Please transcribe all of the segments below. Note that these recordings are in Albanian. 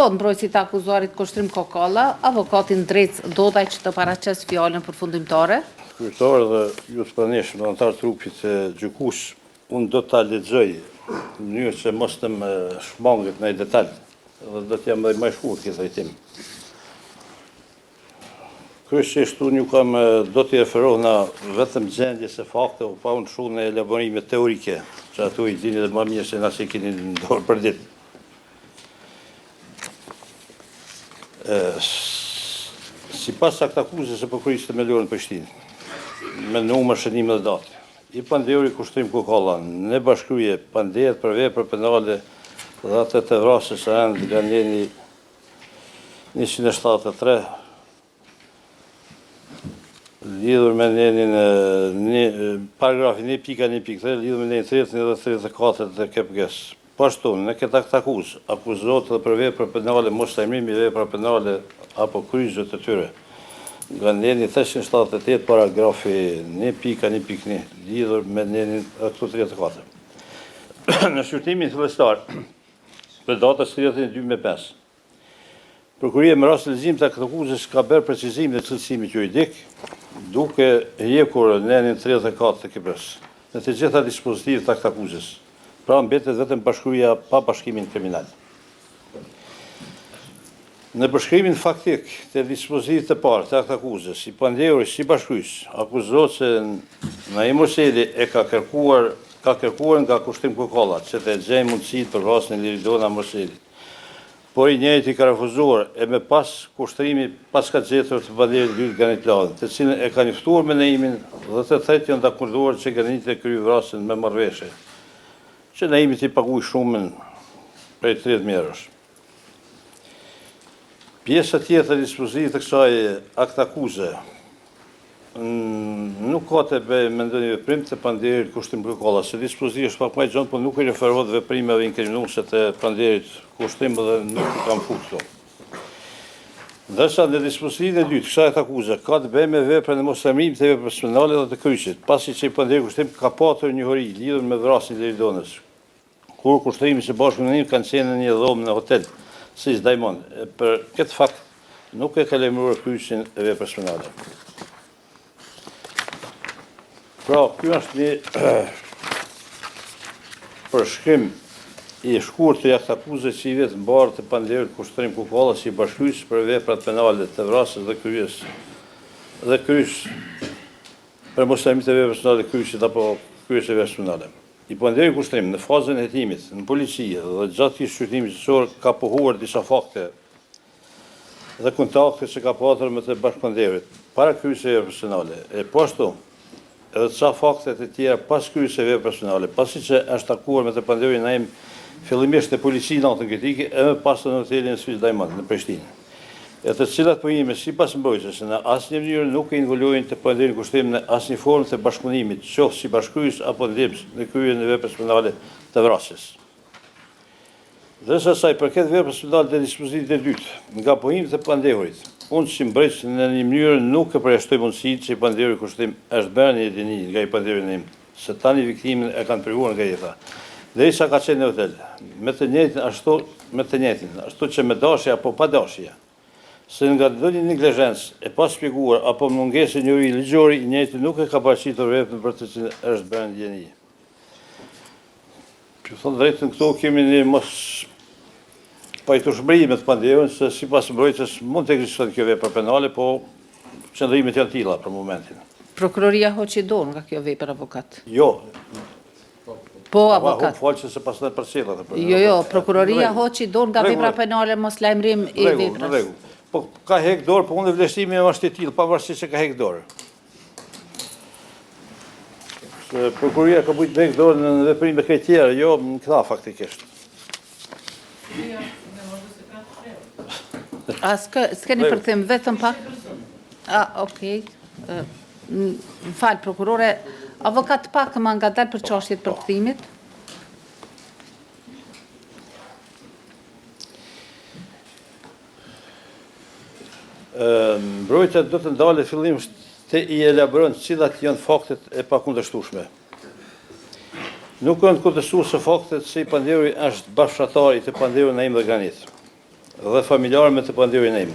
Thot mbrojtësi të akuzuarit Kushtrim Kokalla, avokatin drejt Dodaj që të paraqes fjalën përfundimtare. Kryetare dhe ju të praneshëm në antar trupit të gjykues, unë do ta lexoj në mënyrë që mos të më shmangët në detaj, dhe do të jam më shkurt këtë drejtim. Kryesisht unë ju kam do t'i referoh në vetëm gjendjes e fakte, pa unë shumë në elaborime teorike, që ato i dini dhe më mirë se na si keni në dorë për ditë. Sipas aktakuzës e prokurisë të Melorën Prishtinë, me numër, shënim dhe datë, i pandehuri Kushtrim Kokalla në bashkëkrye pandehet për vepra penale dhe atë të vrasjes së ende nga neni 173 lidhur me nenin paragrafin 1.1.3 lidhur me nenin 30 dhe 34 të KPG-s. Pashtu, në këtë aktakuzë akuzohet edhe për vepra penale mos lajmërimi vepra penale apo kryqëzje të tyre. Nga neni 378 paragrafi 1.1.1 lidhur me nenin 34. Në shqyrtimin fillestar për datës 32/5, Prokuria me rast të leximit të aktakuzës ka bërë precizim dhe cilësimit juridik, duke hekur nenin 34 të KPG-s në të gjitha dispozitivet të aktakuzës. Pra mbetet vetëm bashkëruja pa bashkimin kriminal. Në përshkrimin faktik të dispozitivit të parë të aktakuzës, i pandehuri si bashkryes akuzohet se Naim Oseli e ka kërkuar nga Kushtrim Kokalla që të gjejë mundësitë për vrasjen e Liridona Moseli. Por i njëjti ka refuzuar e me pas kushtrimi pas ka gjetur të pandehurit Lyrt Ganit Pladhin, të cilën e ka njoftuar me Naimin dhe të tretë janë dakorduar që Ganit e kryi vrasjen me marrëveshje, që Naimi t'i paguaj shumën prej 30.000 eurosh. Pjesa tjetër e dispozitivit të kësaj aktakuze nuk ka të bëjë me ndonjë veprim të pandehurit Kushtrim Kokalla, se dispozitivi është pak më i gjatë, por nuk i referohet veprimeve inkriminuese të pandehurit Kushtrim dhe nuk i kam futur. Ndërsa në dispozitivin e dytë, kësaj aktakuze ka të bëjë me veprën e moslajmërimit të veprës penale dhe të kryqëzit, pasi që i pandehuri Kushtrim ka patur njohuri lidhur me vrasjen e Liridonës, kur kushtrimi së bashku me Naim kanë qenë në një dhomë në hotel Sis Diamond. Për këtë fakt nuk e ka lajmëruar kryqëzin e veprës penale. Pra, kjo është një përshkrim i shkurt të aktakuzës që i vetë mbarë të pandehurit Kushtrim Kokalla si bashkryes për veprat penale të vrasjes dhe kryes për moslajmërimit të veprës penale kryqëzit apo kryes e veprës penale. I pandehuri Kushtrim në fazën e hetimit në polici dhe gjatë këtij shqyrtimi gjyqësor ka pohuar disa fakte dhe kontakte që ka patur me të bashkëpandehurit para kryesjes së veprës penale. E po ashtu edhe ca faktet e tjera pas kryesjes së veprës penale, pasi që është takuar me të pandehurin Naim fillimisht në polici natën kritike e më pas në hotelin Sis Diamond në Prishtinë. E të cilat pojime sipas mbrojtjes në asnjë mënyrë nuk e involujnë të pandehurin Kushtrim në asnjë formë të bashkëpunimit, qoftë si bashkryes apo ndihmës në kryerjen e veprës penale të vrasjes. Ndërsa sa i përket veprës penale të dispozitivit të dytë, nga pojimet e pandehurit, unë si mbrojtës në një mënyrë nuk e përjashtoj mundësitë që i pandehuri Kushtrim është bërë një dini nga i pandehuri Naim, se tani viktimin e kanë privuar nga jeta. Derisa ka qenë në hotel, me të njëjtin, ashtu që me dashje apo pa dashje, se nga ndonjë neglizhencë e pa shpjeguar apo mungesë njohuri ligjore, i njëjti nuk e ka paraqitur veprën për të cilën është bërë në djeni. Që thonë drejtën këtu kemi një mos pajtueshmëri me të pandehurin, se sipas mbrojtjes mund të ekzistojë kjo vepër penale, po qëndrimet janë tilla për momentin. Prokuroria hoqi dorë nga kjo vepër, avokat? Jo. Po, avokat. Falë që se pas në përcjellat. Jo, prokuroria hoqi dorë nga vepra penale mos lajmërim i veprës. Në rregull. Po ka hek dorë, po unë vlerësimi është i tillë, pavarësisht se ka hek dorë. Prokuroria ka bujt me hek dorë në veprime të tjera, jo në këta faktikisht. A s'keni përkthim vetëm pak? Okej. Më falë, prokurore, avokat pak më ngadalë për çështjet përkthimit. Mbrojtja do të ndalë fillimisht të i elaboron cilat janë faktet e pakundërshtueshme. Nuk kanë kundërshtuar se faktet se i pandehuri është bashkëtar i të pandehurit Naim dhe Ganit. dhe familjarë me të pandehurin e im.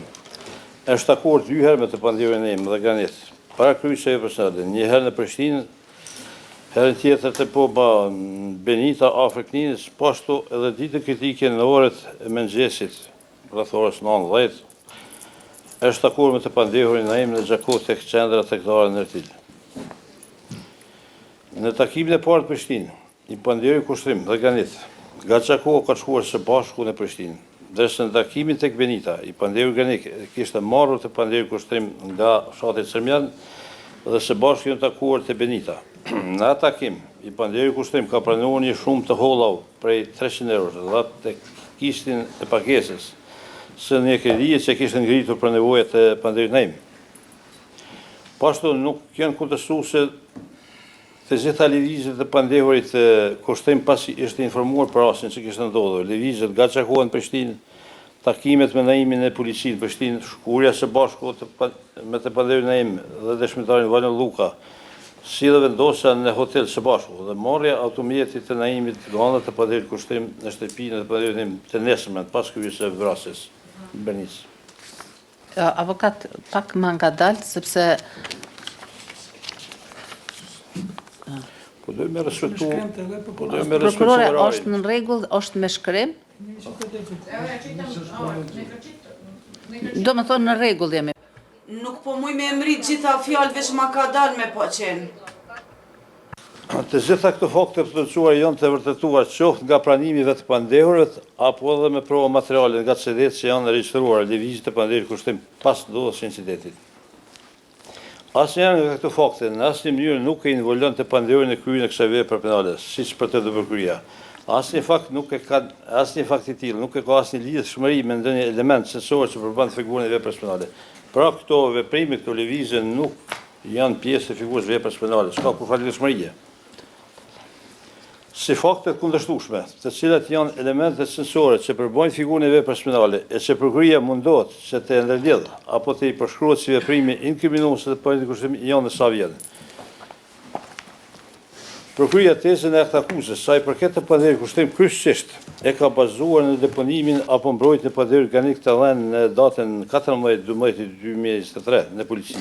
Është akord 2 herë me të pandehurin e im dhe Granit. Para kryesë e personale, një herë në Prishtinë, herën tjetër të poba në Benita, afër Kninës, pashtu edhe ditë kritike në orët e mëngjesit, rreth orës 19. Është akord me të pandehurin e im në Gjakot tek qendra tregtare në Ertil. Në takimin e parë të Prishtinë, i pandehuri kushtrim dhe Granit, Gaçako ka shkuar së bashku në Prishtinë. Ndërsa në takimin tek Benita, i pandehuri Granit kishte marrur të pandehuri kushtrim nga fshati Çermjan dhe së bashku janë takuar te Benita. Në atë takim, i pandehuri kushtrim ka pranuar një shumë të hollau prej 300 eurosh dhe tek kishtin e pagesës së një kredie që kishte ngritur për nevojat e pandehurit në im. Pashtu nuk janë kundërshtuese të gjitha lëvizjet e pandehurit kushtrim pasi ishte informuar për rastin që kishte ndodhur. Lëvizjet Gaçako në Prishtinë, takimet me Naimin e policisë në Prishtinë, shkurja së bashku me të pandehurin e im dhe dëshmitarin Vano Luka, si dhe vendosja në hotel së bashku dhe marrja automjetit të Naimit nga ana të pandehurit kushtrim në shtëpinë e pandehurit e im të nesërmen pas kryesës së vrasjes në Bernicë. Avokat, pak më ngadalt, sepse Po dojmë me respektu prokurore orarin. është në rregull, është me shkrim? Do më thonë në rregull jemi. Nuk po muj me emrit gjitha fjalë veç ma ka dal me po qenë. Të gjitha këto fakte të plotësuar janë të vërtetuar qoftë nga pranimi vetë pandehurët apo edhe me prova materiale nga CD-t që janë regjistruar lëvizjet e pandehurit kushtrim pas ndodhjes së incidentit. Asnjëherë nga këto fakte në asnjë mënyrë nuk e involon të pandehurin në kryen e kësaj vepre penale, siç pretendon prokuroria. Asnjë fakt i tillë nuk e ka asnjë lidhshmëri me ndonjë element sensor që përban figurën e veprës penale. Pra këto veprime, këto lëvizje nuk janë pjesë e figurës veprës penale, s'ka kurrë lidhshmërie. Si fakte të kundërshtueshme, të cilat janë elemente sensore që përbojnë figurën e veprës penale e që prokuroria mundohet që të ndërlidh apo të i përshkruhet si veprime inkriminuese të pandehurit kushtrim janë në sa vjen. Prokuroria tezën e akuzës sa i përket të pandehurit kushtrim kryesisht e ka bazuar në deponimin apo mbrojtjen e pandehurit Granit të dhënë në datën 14/12/2023 në polici.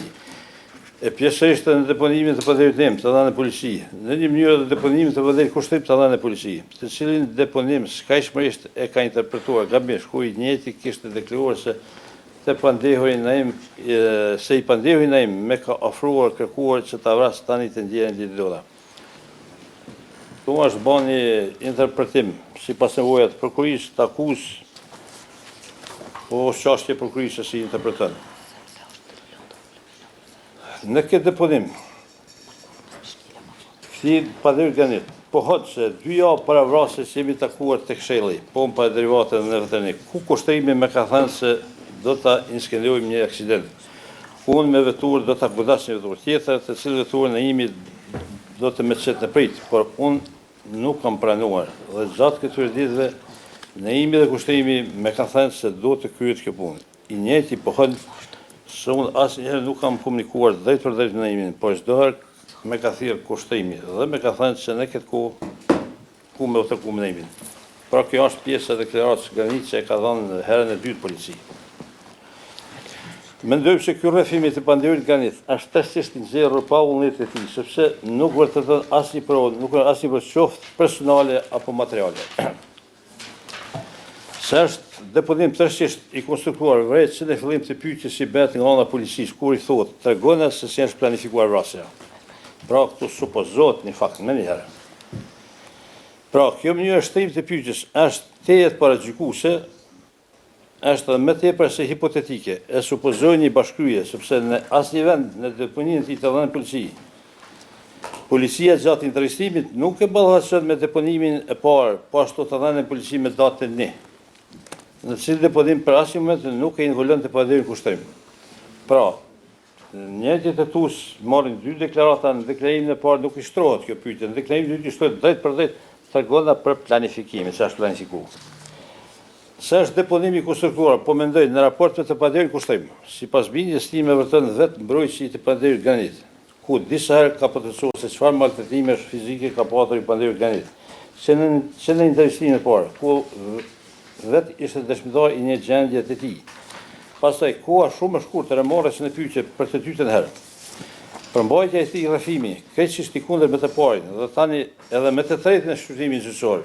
E pjesërisht në deponimin të pandehurit të dhënë në polici, në një mënyrë dhe deponimin të pandehurit kushtrim të dhënë në polici, të cilin deponim skajshmërisht e ka interpretuar gabimisht, ku i njëjti kishte deklaruar se të pandehuri Naim, se i pandehuri Naim me ka ofruar kërkuar që ta vras tani të ndjerën lidhura. Këtu është bën një interpretim sipas nevojat prokurorisë të akuzë, po çështje prokurorisë si interpreton. Në këtë deponim, si pandehurit Granit, po thotë se 2 javë para vrasjes jemi takuar tek Shelli, pompa e derivateve në veterinik, ku kushtrimi më ka thënë se do ta inskenojmë një aksident. Unë me veturë do ta godas një veturë tjetër, të cilë veturën e imi do të më çet në prit, por unë nuk kam pranuar. Dhe gjatë këtyre ditëve, në imi dhe kushtrimi më ka thënë se do të kryet kjo punë. I njëjti po thonë se unë asnjëherë nuk kam komunikuar drejt për drejt me Naimin, por çdo herë me ka thirrë kushtrimi dhe me ka thënë se në këtë ku me u me Naimin. Pra kjo është pjesë e deklaratës Granit që e ka dhënë herën e dytë polici. Mendoj se ky rrëfim i të pandehurit Granit është tërësisht nxjerrur pa vullnet e tij, sepse nuk vërteton asnjë provë, nuk ka asnjë qoftë personale apo materiale. Se është deponim tërësisht i konstruktuar vërejt që në fillim të pyetjes si bëhet nga ana e policisë, kur i thotë tregona se si është planifikuar vrasja. Pra këtu supozohet një fakt më njëherë. Pra kjo mënyrë shtrim të pyetjes është tejet paragjykuese, është më tepër se hipotetike, e supozojnë një bashkryje, sepse në asnjë vend në deponimin e të dhënë polici. Policia gjatë intervistimit nuk e ballafaqon me deponimin e parë, po ashtu të dhënë polici me datën 1. Në cilë deponim për asnjë moment nuk e involon të pandehurin kushtrim. Pra, njëjtë të tus marrin 2 deklarata, në deklarimin e parë nuk i shtrohet kjo pyetje, në deklarimin e dytë i shtrohet drejt për drejt tregona për planifikimin, se është planifikuar. Se është deponimi konstruktuar, po mendoj në raport me të pandehurin kushtrim, sipas bindjes time vërtet vetë mbrojtësi i të pandehurit Granit, ku disa herë ka potencuar se çfarë maltretimesh fizike ka patur i pandehurit Granit. Që në intervistimin e parë, ku vetë ishte dëshmitar i një gjendje të tij. Pastaj koha shumë e shkurtër e morës në pyetje për të dytën herë. Përmbajtja e këtij rrëfimi, keqësisht i kundër me të parin, dhe tani edhe me të tretën e shfrytëzimit gjyqësor.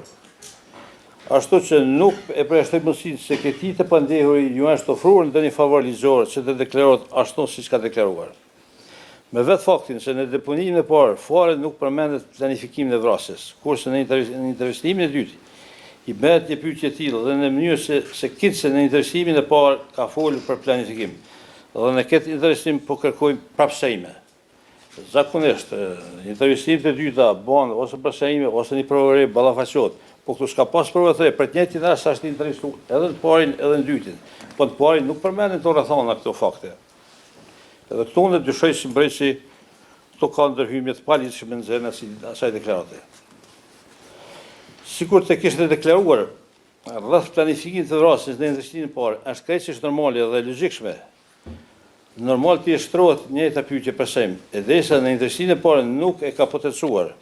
Ashtu që nuk e përjashtoj mundësinë se këtij të pandehuri ju është ofruar ndonjë favor ligjor që të deklarohet ashtu siç ka deklaruar. Me vetë faktin se në deponimin e parë fare nuk përmendet planifikimin e vrasjes, kurse në intervistimin e dytë i bëhet një pyetje e tillë dhe në mënyrë se kitse në intervistimin e parë ka folur për planifikim. Dhe në këtë interesim po kërkojmë prapësejme. Zakonisht, intervistimet e dyta bën ose prapësejme ose një provë ballafaqohet, po këtu s'ka pas provë të re, për të njëjtin rast është interesuar edhe në parin edhe në dytin. Po në parin nuk përmenden të rrethana këto fakte. Edhe këtu në dyshoj si mbreci, këto ka ndërhyrje të paligjshme në zënë asaj deklarate. Sikur të kishte deklaruar rreth planifikimit të vrasjes në investimin e parë, është krejtësisht normale dhe logjikshme. Normal të shtrohet njëjta pyetje për sejm, edhesa në investimin e parë nuk e ka potencuar.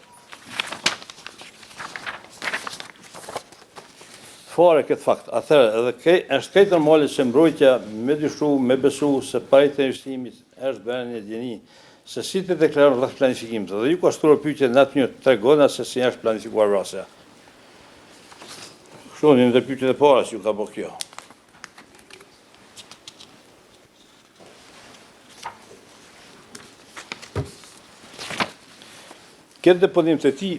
Fare këtë fakt, atëherë edhe është krejt normale që mbrojtja me dyshu, me besu se pajtë e investimit është bërë një djeni se si të deklaron rreth planifikimit dhe ju ka shtruar pyetje në atë mënyrë të tregona se si është planifikuar vrasja. Kështu një ndër pyetjet e para që ju ka bërë kjo. Këtë deponim të tij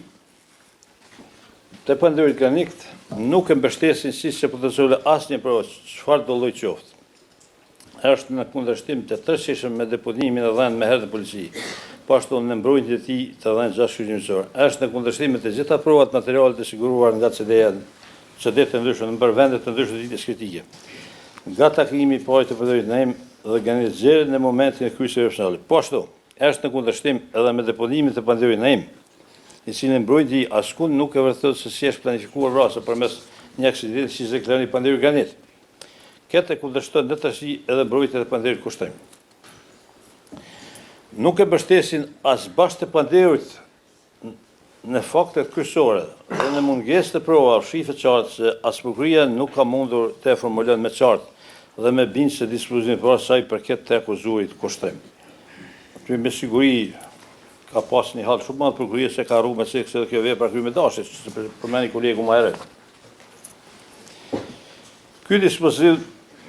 të pandehurit granikt nuk e mbështesin si se potenciale asnjë provë çfarë do lloj qoftë. Është në kundërshtim të tërësishëm me deponimin e dhënë me herë të polici, po ashtu në mbrojtjen e tij të dhënë gjashtë gjyqësor. Është në kundërshtim me të gjitha provat materiale të siguruar nga CD të ndryshme në vende të ndryshme të ditës kritike. Nga takimi i parë të pandehurit Naim dhe organizuar në momentin e kryesisë personale. Po ashtu, është në kundërshtim edhe me deponimin të pandehurit Naim, i cili mbrojtja askund nuk e vërteton se si është planifikuar vrasja përmes një aksidenti si deklaron i pandehuri Granit. Këtë e kundërshton në tërësi edhe mbrojtja e pandehurit Kushtrim. Nuk e mbështesin as bashkë të pandehurit në faktet kryesore dhe në mungesë të prova shifet qartë se as prokuria nuk ka mundur të formulon me qartë dhe me bindje se dispozitimi i parë saj përket të akuzuarit Kushtrim. Aty me siguri ka pas një hall shumë madh prokuria se ka rruar me se kjo vepër kryer me dashje, si përmendi kolegu më herët. Ky dispozit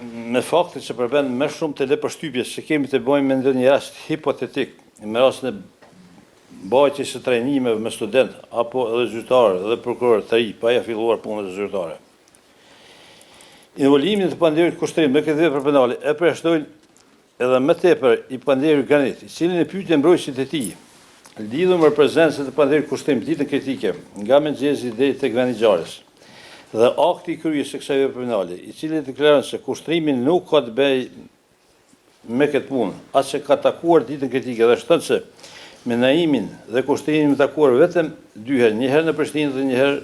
me faktin se përmend më shumë të lepërshtypjes se kemi të bëjmë me ndonjë rast hipotetik, me rastin e mbajtjes së trajnimeve me student apo edhe zyrtarë dhe prokurorë të ri pa ja filluar punën e zyrtare. Involvimin të pandehurit Kushtrim me këtë vepër penale e përshtojnë edhe më tepër i pandehurit Granit, i cili në pyetje mbrojtësit e tij lidhur me prezencën e pandehurit Kushtrim ditën kritike nga mëngjesi deri tek vendi i ngjarjes. Dhe akti i kryes së kësaj vepre penale, i cili deklaron se Kushtrimi nuk ka të bëjë me këtë punë, as që ka takuar ditën kritike dhe shton se me Naimin dhe Kushtrimin me takuar vetëm dy herë, një herë në Prishtinë dhe një herë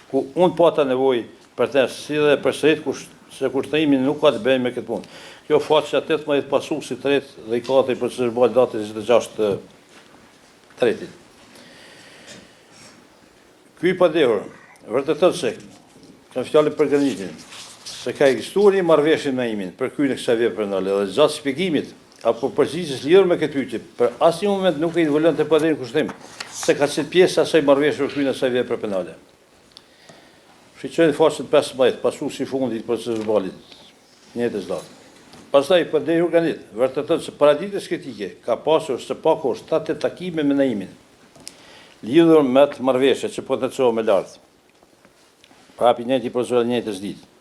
ku unë pata nevojë për të si dhe përsërit se Kushtrimi nuk ka të bëjë me këtë punë. Kjo faqja 18 pasuesi 3 dhe i 4 i procesi verbal datës 26 tretit. Ky pandehur vërteton se kanë fjalë për Granitin, se ka ekzistuar një marrëveshje me Naimin për kryen e kësaj vepre penale dhe gjatë shpjegimit apo përgjigjes lidhur me këtë pyetje, për asnjë moment nuk e involon të pandehurin Kushtrim se ka qenë pjesë asaj marrëveshje për kryen e kësaj vepre penale. Shiqojnë faqen 15, pasuesi i fundit të procesit verbalit, njëjtës datë. Pastaj pandehuri Granit vërteton se para ditës kritike ka pasur së paku 7 takime me Naimin, lidhur me atë marrëveshje që potencohej më lart. Prapi njëjti procedurë njëjtës ditë.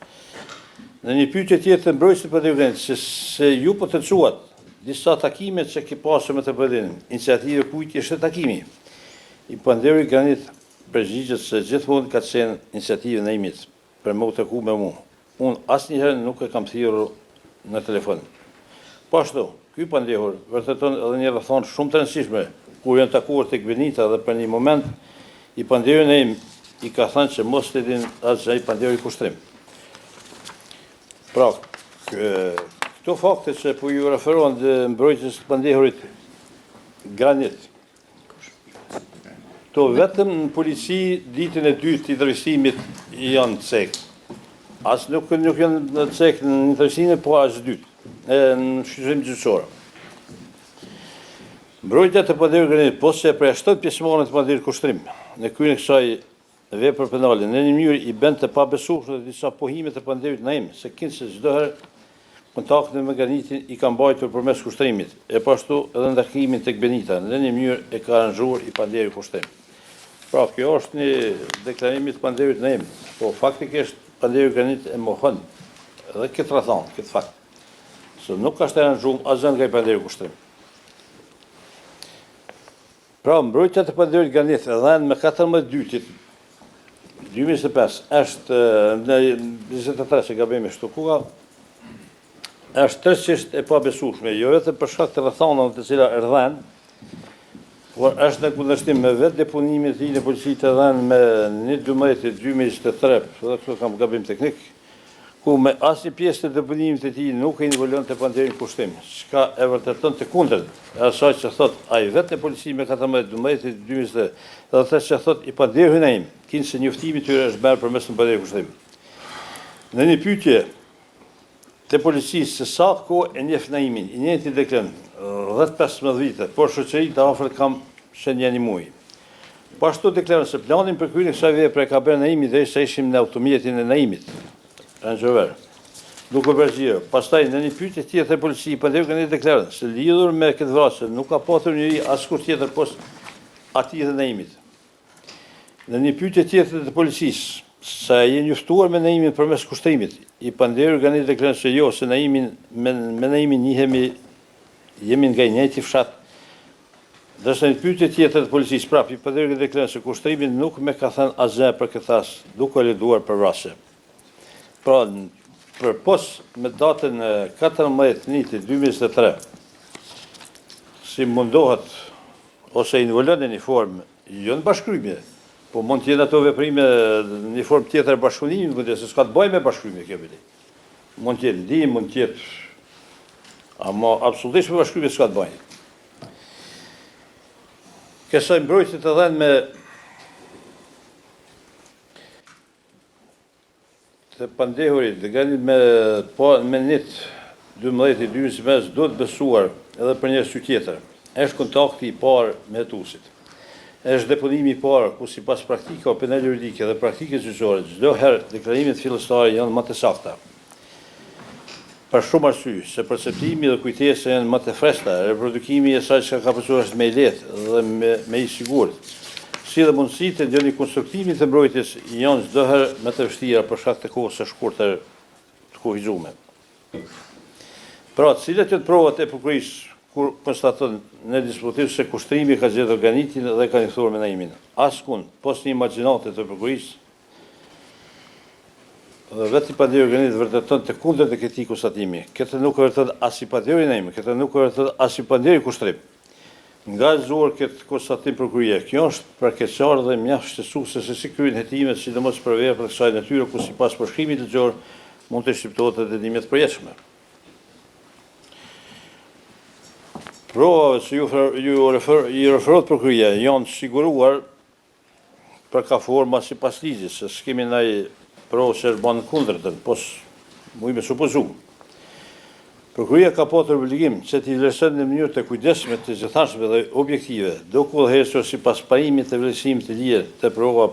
Në një pyetje tjetër të mbrojtësit të pandehurit se ju potencuat disa takime që ke pasur me të BD-n, iniciativë kujt ishte takimi. I pandehurit Granit përgjigjet se gjithmonë ka qenë iniciativë e Naimit për më u taku me mua. Unë asnjëherë nuk e kam thirrur në telefon. Po ashtu, ky pandehur vërteton edhe një rrethon shumë të rëndësishme, kur janë takuar tek Benita dhe për një moment i pandehurit Naim i ka thënë që mos të din asgjë pandehurit Kushtrim. Pra, këto fakte që po ju referohen dhe mbrojtjes të pandehurit Granit, to vetëm në polici ditën e dytë të intervistimit janë cek. As nuk janë në cek në interesine, po as dytë, në shqyrësim gjyqësore. Mbrojtja të pandehurit granitë, po se përjashton pjesëmarrjen të pandehurit kushtrim, në kryen e kësaj vepre penale, në një mënyrë i bën të pabesueshme disa pohime të pandehurit naim, se kinse çdo herë kontaktin me granitin i ka mbajtur përmes kushtrimit, e pashtu edhe ndakimin tek Benita, në një mënyrë e ka aranxhuar i pandehurit kushtrim. Pra, kjo është një deklarim i të pandehurit naim, po faktikisht pandehurit granitë e mohon edhe këtë rrethon, këtë fakt. Se nuk ka aranxhuar asgjë nga i pandehurit kushtrim. Pra, mbrojtja të pandehurit granitë edhe me 14 dytit 2025 është në 23 se gabimi shtu kuka, është tërësisht e pabesueshme, jo vetëm për shkak të rrethonave të cilat erdhen, por është në kundërshtim me vetë deponimin e tij në policitë të dhënë me 1/12/2023, edhe këtu kam gabim teknik, ku me asnjë pjesë të deponimit të tij nuk e involon të pandehurin kushtim, çka e vërteton të kundërt asaj që thot ai vetë në polici me 14/12/2023, edhe atë që thot i pandehurin naim, kinse njoftimi i tyre është bërë përmes të pandehurit kushtim. Në një pyetje të policisë se sa kohë e njeh naimin, i njëjti deklarën 10-15 vite, por shoqëria të afërt kam shenjë një muaj. Po ashtu deklarën se planin për kryen e kësaj vepre ka bërë naimi derisa ishim në automjetin e naimit. Ranxhover. Duke bërë pastaj në një pyetje tjetër të policisë pandehurit kanë deklarën se lidhur me këtë vrasje nuk ka patur njëri askush tjetër pos atij të naimit. Në një pyetje tjetër të policisë sa je njoftuar me naimin përmes kushtrimit, i pandehurit kanë deklarën se jo, se naimin me naimin jemi nga i njëjti fshat. Ndërsa një pyetje tjetër të policisë prapë i pandehurit deklarën se kushtrimit nuk më ka thënë asgjë për këtë as, duke leduar për vrasje. Pra, për pos me datën 14/1/2023, si mundohet ose involon në një formë, jo në bashkëkryer, po mund të jenë ato veprime në një formë tjetër bashkëpunimi, se s'ka të bëjë me bashkëkryer kjo veti. Mund të jetë ndihmë, mund të jetë, ama absolutisht me bashkëkryer s'ka të bëjë. Kësaj mbrojtje të dhënë me të pandehurit, dhe gani me 12/12/25 do të besuar edhe për një arsye tjetër. Është kontakti i parë me hetuesit. Është deponimi i parë ku sipas praktika penale juridike dhe praktikës gjyqësore, çdo herë deklarimet fillestare janë më të sakta. Për shumë arsye, se perceptimi dhe kujtesa janë më të freskëta, reprodukimi i asaj që ka pasur është më i lehtë dhe më i sigurt. Si dhe mundësitë e ndonjë konstruktimi të mbrojtjes janë çdo herë më të vështira për shkak të kohës së shkurtër të kufizuar. Pra, cilat janë provat e prokurisë kur konstaton në dispozitiv se kushtrimi ka zgjedhur granitin dhe ka njoftuar me naimin? Askund, pos një imagjinate të prokurisë, vetë i pandehurit granitë vërteton të kundërt të këtij konstatimi. Këtë nuk vërteton as i pandehurit naim, këtë nuk vërteton as i pandehurit kushtrim. Nga zuar këtë konstatim prokuria, kjo është përkeqësar dhe mjaft shqetësuese se si kryen hetimet, sidomos për vepra të kësaj natyre ku sipas përshkrimit ligjor mund të shqiptohet dënime të përjetshme. Provave që ju referohet prokuria janë siguruar për ka forma sipas ligjit, se s'kemi ndaj provë që është banë kundërtën, po mujë me supozu. Prokuria ka pasur obligim që t'i vlerëson në mënyrë të kujdesshme, të gjithashme dhe objektive, dokullhesur sipas parimit të vlerësimit të lirë të prova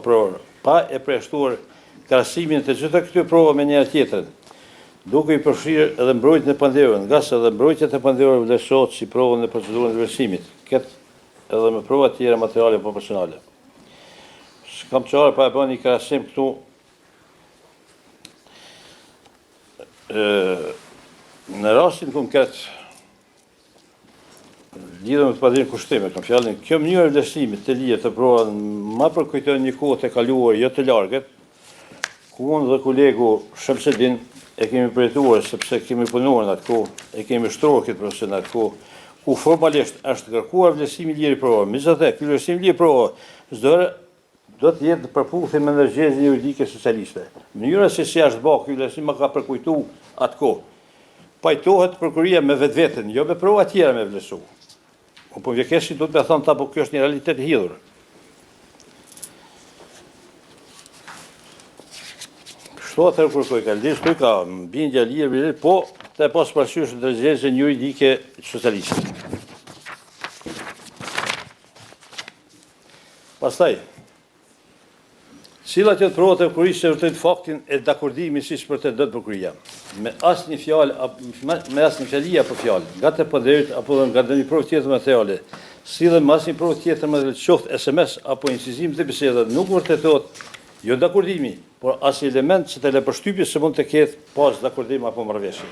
pa e përjashtuar krahasimin të çdo këtyre prova me njëra tjetrën, duke i përfshirë edhe mbrojtjen e pandehurit, nga sa edhe mbrojtja e pandehurit vlerësohet si provë në procedurën e vlerësimit, këtë edhe me prova të tjera materiale apo personale. S'kam qarë pa e bën një krahasim këtu në rastin konkret lidhur me të pandehurin kushtrim, kam fjalën, kjo mënyrë e vlerësimit të lirë të provave ma përkujton një kohë të kaluar jo të largët, ku unë dhe kolegu Shamsedin e kemi përjetuar, sepse kemi punuar në atë kohë, e kemi shtruar këtë proces në atë kohë, ku formalisht është kërkuar vlerësimi i lirë i provave. Megjithatë, ky vlerësim i lirë i provave çdo herë do të jetë në përputhje me ndërgjegjën juridike socialiste. Mënyra se si është bërë ky vlerësim më ka përkujtuar atë kohë. Pajtohet prokuria me vetveten, jo me prova tjera me vlerësu. Po vjekeshi do të më thonë ta, po kjo është një realitet i hidhur. shtohet kërkoj kaldish, këj ka bindja lirë, po të pas parasysh ndërgjegjën juridike socialiste. Pastaj, cilat janë provat e prokurisë që vërtet faktin e dakordimi si që vërtet do të prokuria. Me asnjë fjalë, me asnjë fjali apo fjalë, nga të pandërit apo nga ndonjë provë tjetër materiale, si dhe me asnjë provë tjetër materiale, qoftë SMS apo incizim të bisedave, nuk vërtetohet jo dakordimi, por as element që të lepërshtypje se mund të ketë pas dakordim apo marrëveshje.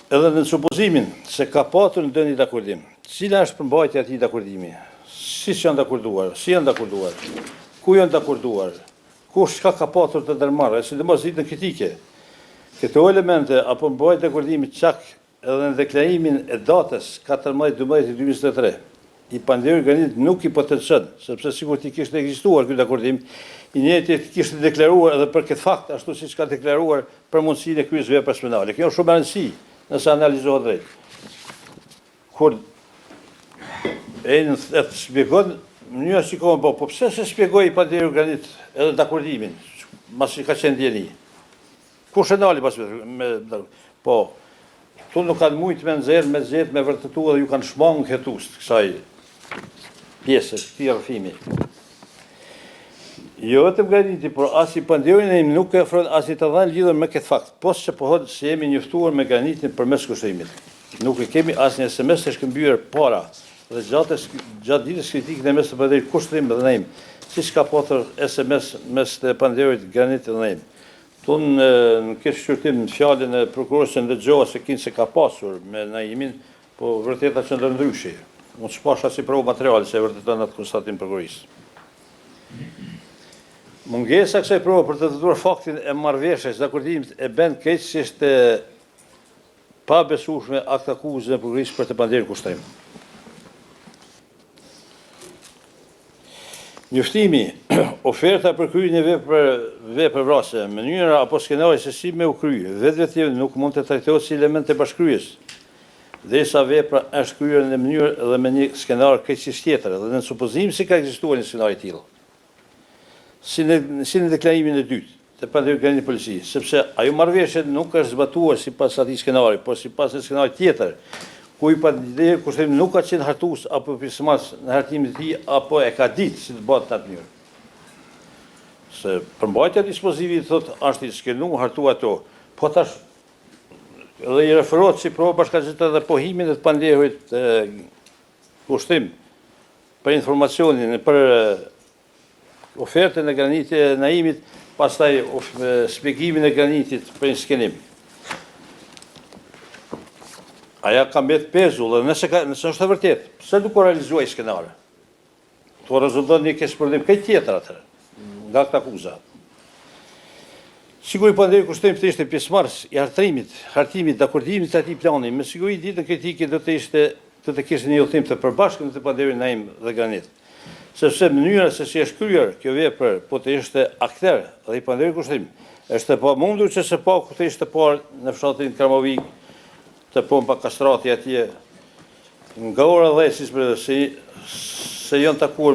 Edhe në supozimin se ka patur ndonjë dakordim, cila është përmbajtja e atij dakordimi? Si janë dakorduar? Si janë dakorduar? Ku janë dakorduar? Kush ka patur të ndërmarrë? Sidomos ditën kritike. Këto elemente apo mbajtja e dakordimit çak edhe në deklarimin e datës 14/12/2023 i pandehur Granit nuk i potencon, sepse sigurt i kishte ekzistuar ky dakordim, i njëjti kishte deklaruar edhe për këtë fakt ashtu siç ka deklaruar për mundësinë e kryesë veprës penale. Kjo është shumë e rëndësishme nëse analizohet drejt. Kur e shpjegon mënyra si kohën, po pse se shpjegoi i pandehur Granit edhe dakordimin, masi ka qenë djeni. Kush e nali pas po, tu nuk kanë mujtë me nxjerr, me vërtetuar dhe ju kanë shmangë hetus të kësaj pjesë, këtij rrëfimi. Jo vetëm Graniti, por as i pandehurin e im nuk e ofron as i të dhanë lidhur me këtë fakt, pos që pohet se jemi njoftuar me Granitin përmes kushtimit. Nuk e kemi as një SMS të shkëmbyer para dhe gjatë ditës kritikën e mes të pandehurit kushtim dhe neim, siç ka patur SMS mes të pandehurit Granit dhe neim. Tunë në kështë shqyrtim në fjallin e prokurorës që ndëgjoha se kinë se ka pasur me naimin, po vërteta që ndërndryshi. Unë që pasha si provë materiale se vërtetan atë konstatim prokurorisë. Mungesa kësaj provë për të dëtuar faktin e marrëveshjes dakordimit e bën keq si ishte pa besueshme akt akuzën e prokurorisë për të pandehur kushtrim. Njoftimi, oferta për kryen e veprëvrasje, mënyra apo skenari se si me u kry, vetvetjeve nuk mund të trajtohet si element të bashkryes, derisa vepra është kryer në mënyrë dhe me një skenar krejtësisht tjetër, dhe në supozim si ka ekzistuar një skenar i tillë. Si në deklarimin e dytë të pandehur Granit Polici, sepse ajo marrëveshje nuk është zbatuar sipas atij skenari, por sipas një skenari tjetër, ku i pandehur kushtrim nuk ka qenë hartues apo pjesëmarrës në hartimin e tij apo e ka ditë si të bëhet në atë mënyrë. Se përmbajtja e dispozivit thotë është i skenuar, hartuar ato. Po tash edhe i referohet si provë bashkëngjitë dhe pohimin e të pandehurit kushtrim për informacionin për ofertën e Granitit e Naimit, pastaj shpjegimin e Granitit për një skenim. Aja ka mbet pezull, dhe nëse është e vërtet, pse nuk o realizuaj skenare? To rezulton një keqpërdim këtë tjetër atër, nga këtë akuza. Sigur i pandehur kushtrim të ishte pjesëmarrës i hartimit, dakordimit të atij plani, me siguri ditën kritike do të kishte një udhtim të përbashkët të pandehurit Naim dhe Granit. Sepse mënyra se si është kryer kjo vepër, po të ishte akter dhe i pandehur kushtrim, është e pamundur që se pa ku të ishte parë në fshatin Kramovik, të pompa kastrati atje, nga ora 10 se janë takuar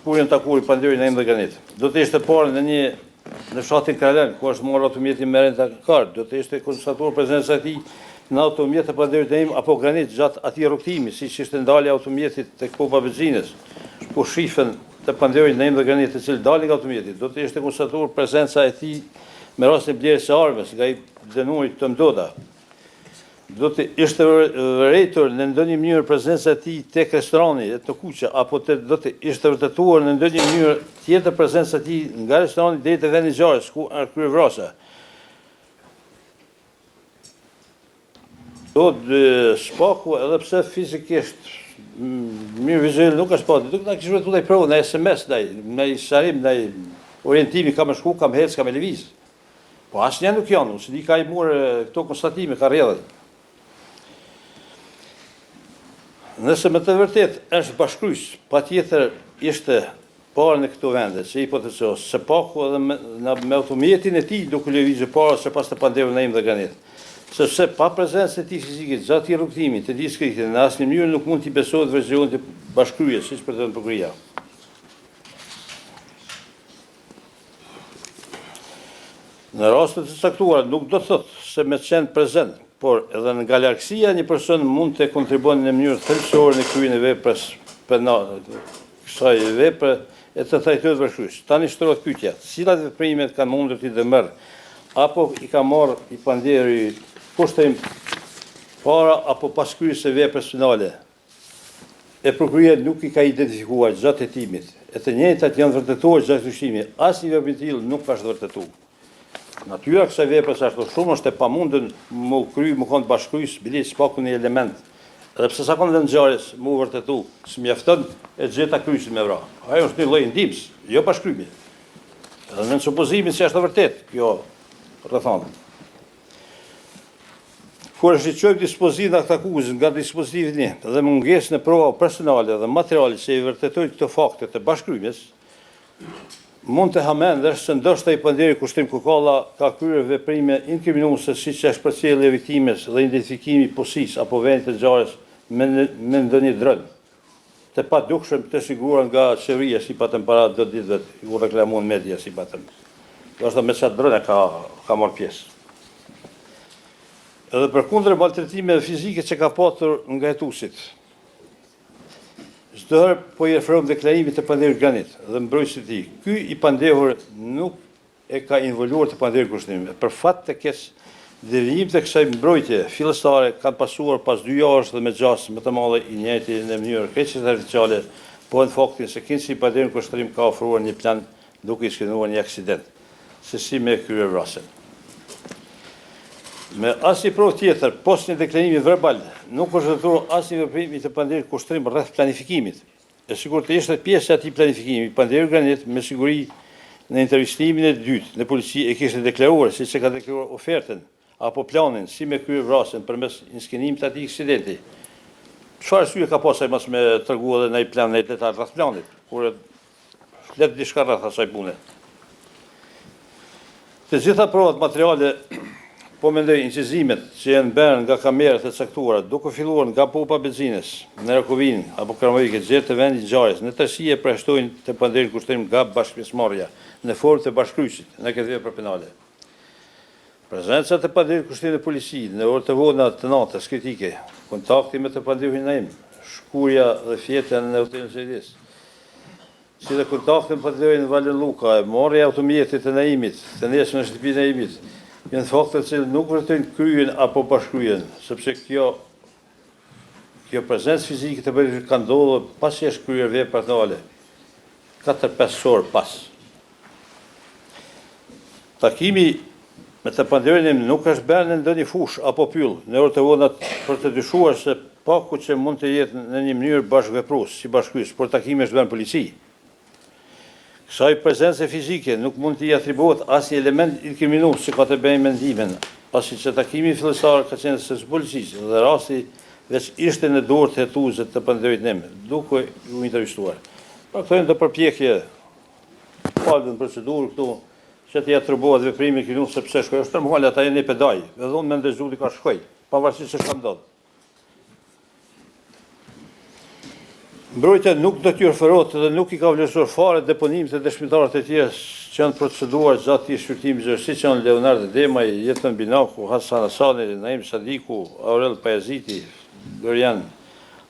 kur janë takuar i pandehurit Naim dhe Granit. Do të ishte parë në fshatin Kralen, ku është marrë automjeti me rentakar, do të ishte konstatuar prezenca e tij në automjet të pandehurit Naim apo Granit gjatë atij rrugtimi, siç ishte ndalja e automjetit tek pompa benzinës, ku shifën të pandehurit Naim dhe Granit, të cilë dalin nga automjeti, do të ishte konstatuar prezenca e tij me rastin e blerjes së armës nga i dënuarit të Mdoda. Do të ishte vërejtur në ndonjë mënyrë prezenca e tij tek restorani të Kuqe, apo do të ishte vërtetuar në ndonjë mënyrë tjetër prezenca e tij nga restorani deri te vendi i ngjarjes ku është kryer vrasja. Do të spaku edhe pse fizikisht mirë vizual nuk është spaku, do të na kishte vetë ndaj provë, ndaj SMS, ndaj sharim, ndaj orientimi kam shku, kam hec, kam lëviz. Po asnjë nuk janë, se di ka i morë këto konstatime, ka rrjedhë. Nëse me të vërtet është bashkrys, pa tjetër ishte parë në këto vende, që i potenciohë, se paku edhe me automjetin e tij duke lëvizur para se pas të pandehurit Naim dhe Granit. Sepse pa prezencën e tij fizike gjatë rrugtimit të diskritit, në asnjë mënyrë nuk mund t'i besohet versionit të bashkryes, siç pretendon prokuria. Në rastet të caktuara nuk do të thotë se me qenë prezent, por edhe nga largësia një person mund të kontribuon në mënyrë thelbësore në kryen e veprës penale, kësaj vepre e të trajtohet vërshkues. Tani shtrohet pyetja, cilat veprimet kanë mundur t'i dëmër apo i ka marrë i pandjeri kushtrim para apo pas kryes së veprës penale. E prokuroria nuk i ka identifikuar gjatë hetimit. E të njëjtat janë vërtetuar gjatë gjykimit. Asnjë veprim i tillë nuk ka vërtetuar. Natyra kësaj veprës ashtu shumë është e pamundën më konë bashkryes bilet s'paku një element. Edhe pse sa konë dhe në ngjarjes më vërtetu, s'mjafton e gjeta kryesin me vrah. Ajo është një lloj ndihmës, jo bashkrymi. Edhe në supozimin se është e vërtet, kjo rrethana. Kur shqyqojmë dispozitin të akuzës nga dispozitivi një dhe mungesën e prova personale dhe materiale që i vërtetojnë këto fakte të bashkrymjes, mund të hamendësh se ndoshta i pandjeri kushtrim Kukalla ka kryer veprime inkriminatorë siç është përcjellja e viktimës dhe identifikimi i posisë apo vendit të ngjarjes me ndonjë drën. Të padukshëm të siguruar nga qeveria si patëm para do ditëve u reklamuan media si patëm. Ndoshta me çfarë drënë ka marrë pjesë. Edhe përkundër maltretimeve fizike që ka patur nga hetuesit. Çdo herë po i referohem deklarimit të pandehur Granit dhe mbrojtësit të tij. Ky i pandehur nuk e ka involuar të pandehur kushtrimit. Për fat të kesh devijim të kësaj mbrojtje fillestare kanë pasuar pas 2 javësh dhe me gjas më të madhe i njëjti në mënyrë krejtësisht artificiale, po në faktin se kinsi i pandehur kushtrim ka ofruar një plan duke i skenuar një aksident, se si me kryer vrasjen. Me asnjë provë tjetër, post një deklarimi verbal, nuk është vërtetuar asnjë veprim i të pandehur kushtrim rreth planifikimit. E sigurt të ishte pjesë e atij planifikimi, pandehur Granit me siguri në intervistimin e dytë në polici e kishte deklaruar siç e ka deklaruar ofertën apo planin si me kryer vrasjen përmes një skenimit të atij aksidenti. Çfarë arsye ka pasur mas me treguar edhe ndaj plan ndaj detaj rreth planit, kur flet diçka rreth asaj pune. Të gjitha provat materiale po mendoj incizimet që janë bërë nga kamerat e caktuara, duke filluar nga pompa benzinës, në Rakovin apo Kramavik, gjetë të vendit ngjarjes, në tërësi e përshtojnë të pandehur kushtrim nga bashkëpjesëmarrja në formë të bashkryesit në këtë vepër penale. Prezenca të pandehur kushtrim në polici në orë të vogla të natës kritike, kontakti me të pandehurin Naim, shkurja dhe fjetja në hotelin Sejlis, si dhe kontakti me pandehurin Valen Luka, marrja automjetit të Naimit, të nesër në shtëpinë e Naimit, janë fakte që nuk vërtetojnë kryen apo bashkryen, sepse kjo prezencë fizike të pandehur ka ndodhur pasi është kryer vepra penale, 4-5 orë pas. Takimi me të pandehurin nuk është bërë në ndonjë fushë apo pyll, në orë të vogla për të dyshuar se paku që mund të jetë në një mënyrë bashkëveprues si bashkryes, por takimi është bërë në polici. Kësaj prezencë fizike nuk mund t'i atribuohet asnjë element inkriminues që ka të bëjë me mendimin, pasi që takimi fillestar ka qenë së policisë dhe rasti veç ishte në dorë të hetuesit të pandehurit Naim, duke u intervistuar. Pra këto janë të përpjekje falë në procedurë këtu që t'i atribuohet veprimi inkriminues sepse shkoi është normal ata janë në pedaj, edhe unë mendoj zoti ka shkoj, pavarësisht se çka ndodh. Mbrojtja nuk do t'ju referohet dhe nuk i ka vlerësuar fare deponimet e dëshmitarëve të tjerë që janë proceduar gjatë këtij shqyrtimi zyrtari, që janë Leonard Demaj, Jetën Binaku, Hasan Hasani, Naim Sadiku, Aurel Pajaziti, Lorian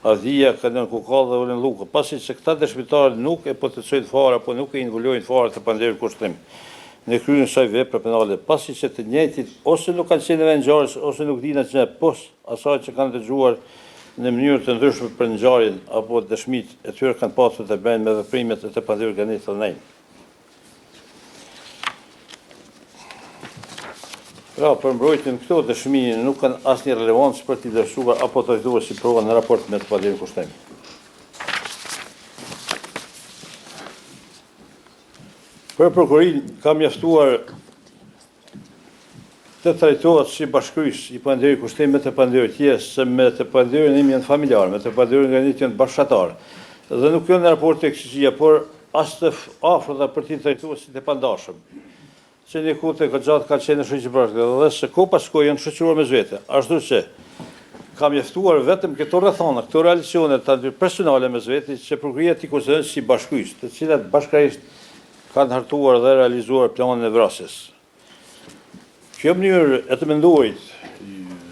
Avdia, Kaden Kukall dhe Valen Luka, pasi që këta dëshmitarë nuk e potencojnë fare apo nuk e involojnë fare të pandehur kushtrim në kryen e kësaj vepre penale, pasi që të njëjtit ose nuk kanë qenë në vend ngjarjes ose nuk dinë që post asaj që kanë dëgjuar në mënyrë të ndryshme për ngjarjen apo dëshmit e tyre kanë pasur të bëjnë me veprimet e të pandehur Granit dhe Naim. Pra, për mbrojtjen këto dëshmi nuk kanë asnjë relevancë për t'i vlerësuar apo të trajtuar si prova në raport me të pandehur kushtrim. Për prokurorin ka mjaftuar të trajtohet si bashkryes i pandehur kushtrim me të pandehur tjerë, se me të pandehurin Naim janë familjarë, me të pandehurin Granit janë bashkëtarë. Dhe nuk janë në raport të eksikësia, por as të afërta për t'i trajtuar si të pandashëm. Që një kohë të gjatë ka qenë në shoqëri bashkë, dhe se kohë pas kohë janë shoqëruar me zvete. Ashtu që ka mjaftuar vetëm këto rrethana, këto relacione të aty personale me zvete që prokuroria t'i konsideron si bashkryes, të cilat bashkërisht kanë hartuar dhe realizuar planin e vrasjes. Kjo mënyrë e të menduarit,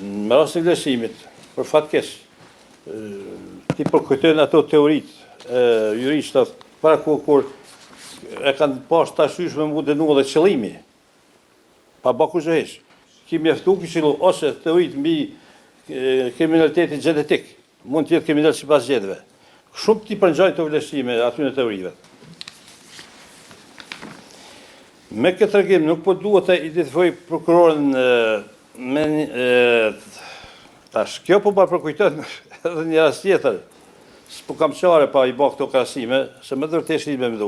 me rast të vlerësimit, për fatkes, ti përkujtojnë ato teoritë juristët para kur e kanë pas të ashysh me mu denu dhe qëllimi, pa baku zëhesh. Ki mjeftu këshillu ose teoritë mbi kriminalitetin gjenetik, mund të jetë kriminal si pas gjetëve. Shumë ti përngjajnë të vlerësime aty në teorive. Me këtë tregim nuk po duhet të identifikoj prokurorën me tash. Kjo po bërë përkujton edhe një rast tjetër. S'po kam qare pa i bërë këto krasime, se me dërtesh një me mdu.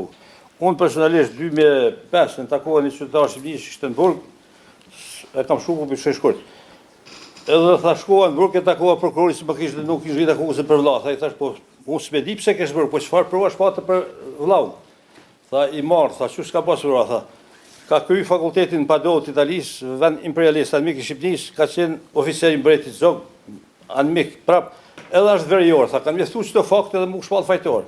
Unë personalisht 2005 në takova një qytetar shqiptar Shtenburg, e kam shumë për shkurt. Edhe tha shkova në Burg e takova prokurorin se më kishte nuk kishte rrit akuzën për vllah. Tha i thash po unë s'me di pse kesh bërë, po çfarë provash patë për vllah. Tha i marr, tha çu s'ka pas prova, tha. Ka kryer fakultetin Padovë të Italisë, vend imperialist anmik i Shqipërisë, ka qenë oficer i mbretit Zog, anmik prap. Edhe është verior, tha kanë mjaftuar çdo fakt edhe më shpall fajtor.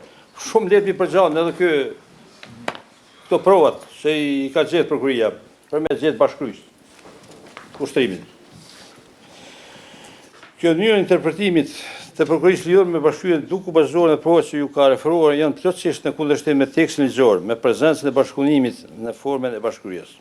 Shumë lehtë mi përgjan edhe këto provat se i ka gjetë prokuria përmes gjetë bashkryes. Kushtrimin. Kjo mënyrë interpretimit të prokurisë lidur me bashkryerjen duke u bazuar në provat që ju ka referuar janë plotësisht në kundërshtim me tekstin ligjor, me prezencën e bashkëpunimit në formën e bashkëkryes.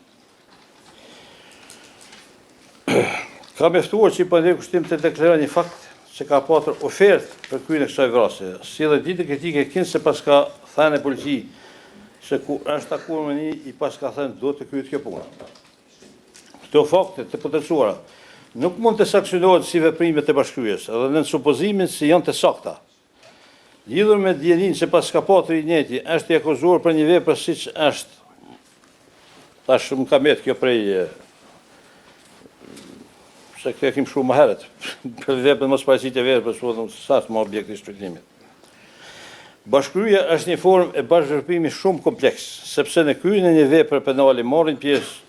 Ka mjaftuar që i pandej kushtim të deklaroj një fakt që ka pasur ofertë për kryerjen e kësaj vrasje, si dhe ditë kritike kinë se pas ka thënë e polici se ku është takuar me një i pas ka thënë do të kryet kjo punë. Këto fakte të potencuara nuk mund të sankcionohet si veprimet e bashkëkryes, edhe në supozimin se janë të sakta. Lidhur me dijenin që pas ka pasur i njëjti, është i akuzuar për një vepër siç është. Tash më ka mbet kjo prej se këtë kim shumë më herët, për veprën mos paraqitje e veprës, po sa më objekti i shpëtimit. Bashkëryja është një formë e bashkëveprimi shumë kompleks, sepse në kryen e një vepre penale marrin pjesë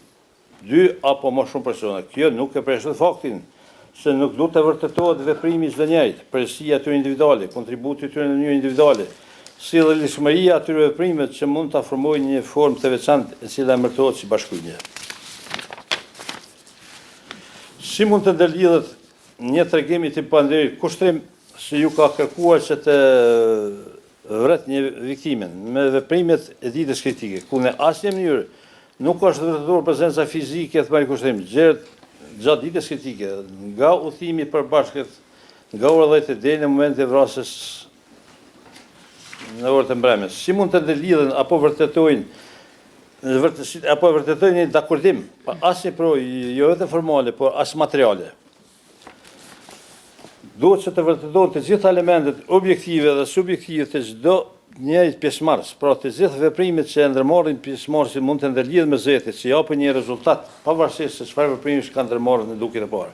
2 apo më shumë persona. Kjo nuk e përshtat faktin se nuk do të vërtetohet veprimi çdo njëjt, përgjegjësia atyre individuale, kontributi i tyre në mënyrë individuale, si dhe lëshmëria atyre veprimet që mund ta formojnë një formë të veçantë e cila emërtohet si bashkëpunje. Si mund të ndërlidhet një tregim i tipit panderit kushtrim se ju ka kërkuar që të vret një viktimin me veprimet e ditës kritike, ku në asnjë mënyrë nuk është vërtetuar prezenca fizike të marrë kushtrim gjatë ditës kritike, nga udhimi përbashkët, nga ora 10 deri në momentin e vrasjes në orët e mbrëmjes. Si mund të ndërlidhen apo vërtetojnë një dakordim, pa asnjë provë, jo vetëm formale, por as materiale. Duhet që të vërtetohen të gjitha elementet objektive dhe subjektive të çdo njëjtë pjesëmarrës, pra të gjithë veprimet që ndërmarrin pjesëmarrësit mund të ndërlidhen me zetit, që japin një rezultat pavarësisht se çfarë veprimi kanë ndërmarrë në dukjen e parë.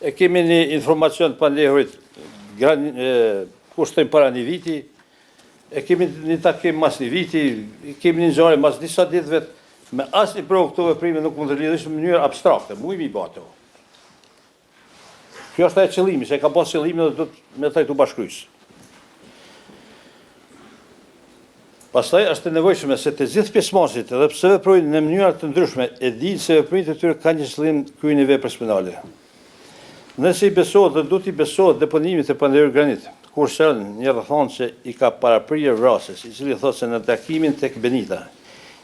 E kemi një informacion të pandehurit kushtrim para një viti, e kemi një takim mas një viti, kemi një ngjarje mas disa ditëve, me asnjë provë këto veprime nuk mund të lidhen në mënyrë abstrakte, mujmë i bato. Kjo është e qëllimi, se ka pas qëllimin dhe do të me trajtu bashkryes. Pastaj është e nevojshme se të gjithë pjesëmarrësit, edhe pse veprojnë në mënyra të ndryshme, e dinë se veprimet e tyre kanë një qëllim kryen e veprës penale. Nëse i besohet dhe duhet i besohet deponimit të pandehurit Granit, kur shërën një rrethon që i ka paraprirë vrasjes, i cili thotë se në takimin tek Benita,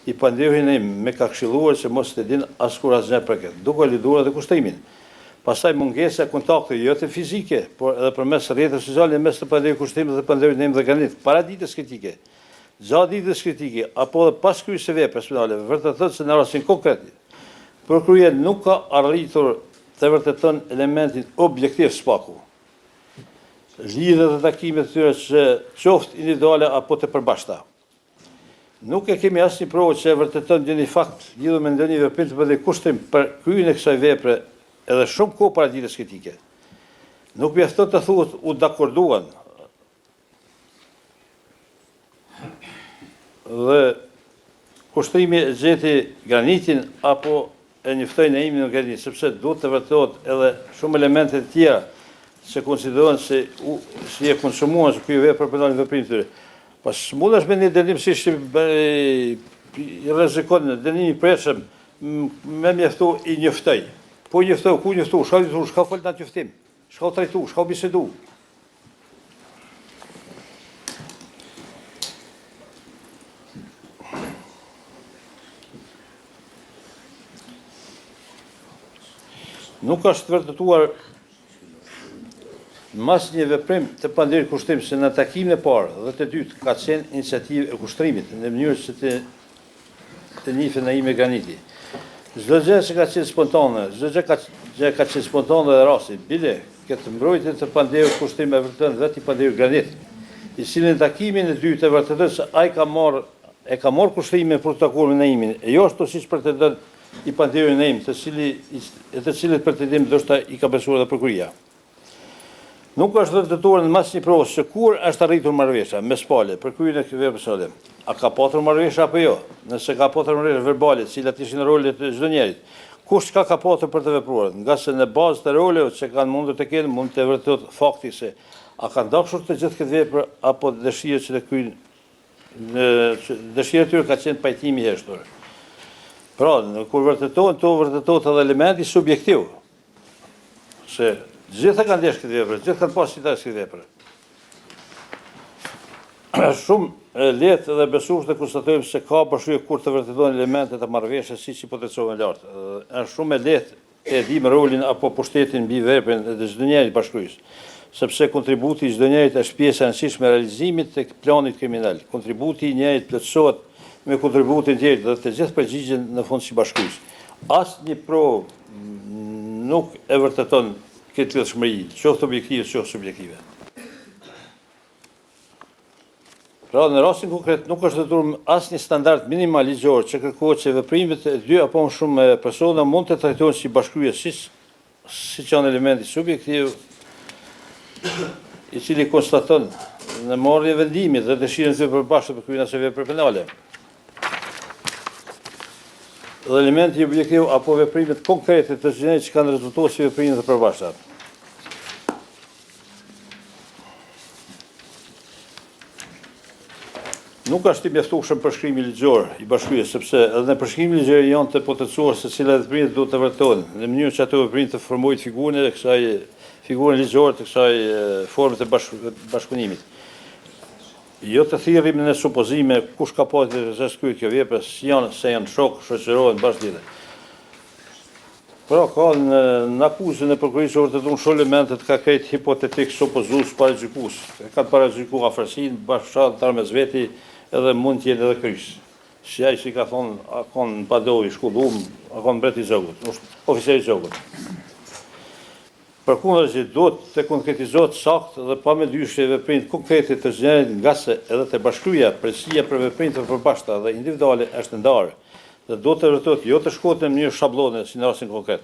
i pandehurin me ka këshilluar që mos të dinë askur asgjë për këtë, duke lidhur edhe kushtrimin. Pastaj mungesa e kontakteve jo të fizike, por edhe përmes rrjeteve sociale mes të pandehurit kushtrimit dhe pandehurit dhe Granit, para ditës kritike. Gjatë ditës kritike, apo dhe pas kryerjes së veprës penale, vërteton se në rastin konkret, prokuria nuk ka arritur të vërteton elementin objektiv spaku. Lidhjet e takimeve të tyre që qoftë individuale apo të përbashkëta. Nuk e kemi asnjë provë që vërteton një fakt lidhur me ndonjë veprim të pandehurit kushtrim për kryen e kësaj vepre edhe shumë kohë para ditës kritike. Nuk mjafton të thuhet u dakorduan dhe kushtrimi e gjeti Granitin apo e njoftoi në imin në Granit, sepse duhet të vërtetohet edhe shumë elemente të tjera që konsiderohen se si e konsumuan se ky vepër penale veprim të tyre. Pas mundesh me një dënim si i rrezikon dënimi i preshëm me mjaftu i njoftoi. Po njëftu, ku njëftu, shka fol në njëftim, shka trajtu, shka bisedu. Nuk është vërtetuar mas një veprim të pandirë kushtrim se në takimin e parë dhe të dytë ka qenë iniciativë e kushtrimit në mënyrë që të njife Naime Graniti. Çdo gjë që ka qenë spontane, çdo gjë ka qenë spontane dhe rasti, bile këtë mbrojtje të pandirë kushtrim e vërtetën vetë i pandirë Granit, i cili në takimin e dytë e vërtetën se ai ka marrë kushtrimin për të takuar me Naimin, e jo ashtu siç pretendon i pandirë Naim, të cilit pretendim ndoshta i ka besuar edhe prokuria. Nuk është vërtetuar në mas një provës se kur është arritur marrëveshja mes palë për kryen e këtyre personave. A ka patur marrëveshje apo jo? Nëse ka patur marrëveshje verbale, të cilat ishin rolet e çdo njerit, kush ka patur për të vepruar? Nga se në bazë të roleve që kanë mundur të kenë, mund të vërtetot fakti se a kanë dashur të gjithë këtë vepër apo dëshirë që të kryejnë dëshira e tyre ka qenë pajtimi i heshtur. Pra, kur vërtetohet edhe elementi subjektiv. Se gjithë kanë ndesh këtë vepër, gjithë kanë pas qitash këtë vepër. Shumë lehtë dhe besueshëm të konstatojmë se ka bashkëpunë kur të vërtetohen elementet e marrëveshjes siç hipotezojnë lart. Është shumë lehtë të dimë rolin apo pushtetin mbi veprën e çdo njeri bashkërisht, sepse kontributi i çdo njerit është pjesë e rëndësishme e realizimit të planit kriminal. Kontributi i njerit plotësohet me kontributin tjetër dhe të gjithë përgjigjen në fund si bashkërisht. Asnjë provë nuk e vërteton këtë lidhshmëri, qoftë objektive, qoftë subjektive. Pra, në rastin konkret nuk është detyruar asnjë standard minimal ligjor që kërkohet që veprimet e dy apo më shumë persona mund të trajtohen si bashkërie, siç janë elementi subjektiv i cili konstaton në marrje vendimit dhe dëshirën e përbashkët për kryen asaj vepre penale. Dhe elementi objektiv apo veprimet konkrete të çdo që kanë rezultuar si veprime të përbashkëta. Nuk është i mjaftueshëm përshkrimi ligjor i bashkërisë, sepse edhe në përshkrimin ligjor janë të potencuar se cilat veprime duhet të vërtetohen, në mënyrë që ato veprime të formojnë figurën ligjore të kësaj forme të bashkëpunimit. Jo të thirrim në supozime kush ka pasur të shkryet kjo vepër, se janë shok, shoqërohen bashkëdite. Pra, ka në akuzën e prokurisë vërtetuar shumë elemente të kakret hipotetik supozues paragjykues. Ka paragjykuar afërsinë bashkëtar mes veti edhe mund të jetë edhe kryes. Si ai që ka thonë, a kanë padovi shkollum, a kanë mbret i zogut, oficer i zogut. Përkundërzi duhet të konkretizohet saktë dhe pa me dyshje veprimet konkrete të çdo njerit, nga se edhe te bashkëria presia për veprimet e përbashkëta dhe individuale është ndarë dhe duhet të vërtetohet jo të shkohet në mënyrë shablone si në rastin konkret.